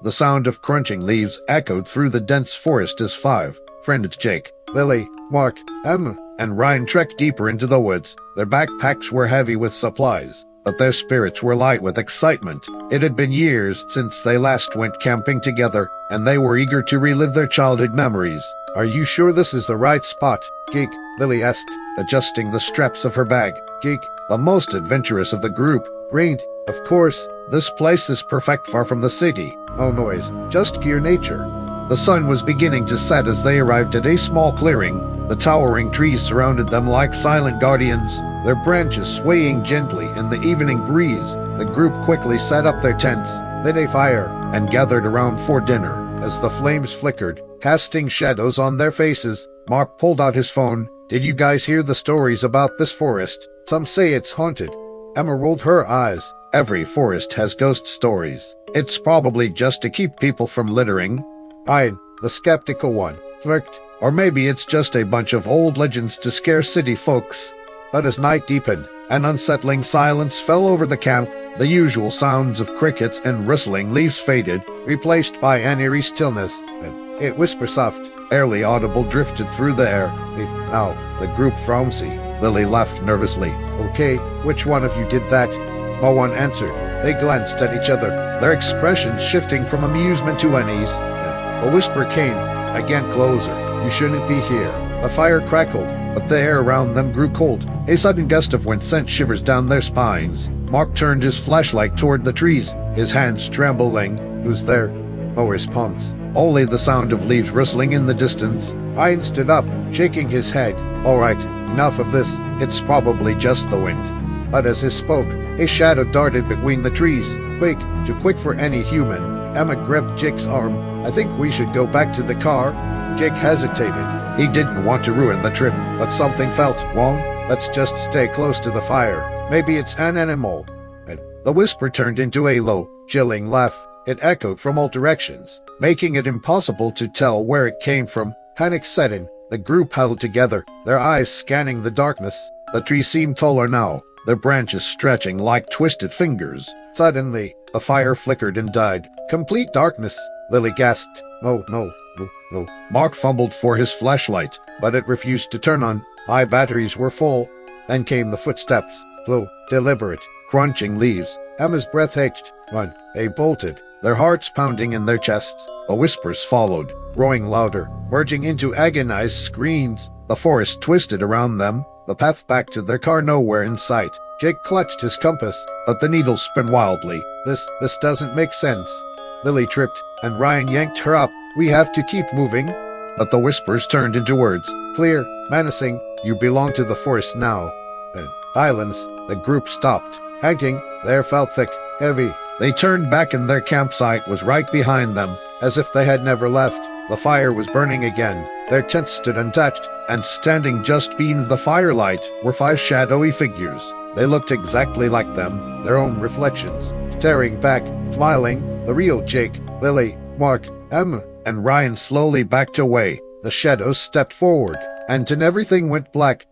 The sound of crunching leaves echoed through the dense forest as five, friended Jake, Lily, Mark, Emma, and Ryan trekked deeper into the woods. Their backpacks were heavy with supplies, but their spirits were light with excitement. It had been years since they last went camping together, and they were eager to relive their childhood memories. "Are you sure this is the right spot, Jake?" Lily asked, adjusting the straps of her bag. Jake, the most adventurous of the group, grinned. "Of course, this place is perfect, far from the city. No noise, just pure nature." The sun was beginning to set as they arrived at a small clearing. The towering trees surrounded them like silent guardians, their branches swaying gently in the evening breeze. The group quickly set up their tents, lit a fire, and gathered around for dinner. As the flames flickered, casting shadows on their faces, Mark pulled out his phone. "Did you guys hear the stories about this forest? Some say it's haunted." Emma rolled her eyes. "Every forest has ghost stories. It's probably just to keep people from littering." Ryan, the skeptical one, smirked. "Or maybe it's just a bunch of old legends to scare city folks." But as night deepened, an unsettling silence fell over the camp. The usual sounds of crickets and rustling leaves faded, replaced by an eerie stillness. And a whisper soft, barely audible, drifted through the air. "Leave now." The group frowned. Lily laughed nervously. "Okay, which one of you did that?" No one answered. They glanced at each other, their expressions shifting from amusement to unease. A whisper came, again closer. "You shouldn't be here." The fire crackled, but the air around them grew cold. A sudden gust of wind sent shivers down their spines. Mark turned his flashlight toward the trees, his hands trembling. "Who's there?" No response, only the sound of leaves rustling in the distance. Ryan stood up, shaking his head. "All right, enough of this. It's probably just the wind." But as he spoke, a shadow darted between the trees. Quick, too quick for any human. Emma gripped Jake's arm. "I think we should go back to the car." Jake hesitated. He didn't want to ruin the trip, but something felt wrong. "Let's just stay close to the fire. Maybe it's an animal." And the whisper turned into a low, chilling laugh. It echoed from all directions, making it impossible to tell where it came from. Panic set in. The group held together, their eyes scanning the darkness. The trees seemed taller now, their branches stretching like twisted fingers. Suddenly, the fire flickered and died. Complete darkness. Lily gasped. No. Mark fumbled for his flashlight, but it refused to turn on. My batteries were full. Then came the footsteps. Slow, deliberate, crunching leaves. Emma's breath ached. Run. They bolted, their hearts pounding in their chests. The whispers followed, growing louder, merging into agonized screams. The forest twisted around them, the path back to their car nowhere in sight. Jake clutched his compass, but the needle spun wildly. This doesn't make sense. Lily tripped, and Ryan yanked her up. "We have to keep moving." But the whispers turned into words, clear, menacing. "You belong to the forest now." Then, silence. The group stopped, hanging. The air felt thick, heavy. They turned back and their campsite was right behind them, as if they had never left. The fire was burning again. Their tent stood untouched, and standing just beneath the firelight were 5 shadowy figures. They looked exactly like them, their own reflections, staring back, smiling. The real Jake, Lily, Mark, Emma, and Ryan slowly backed away. The shadows stepped forward, and then everything went black.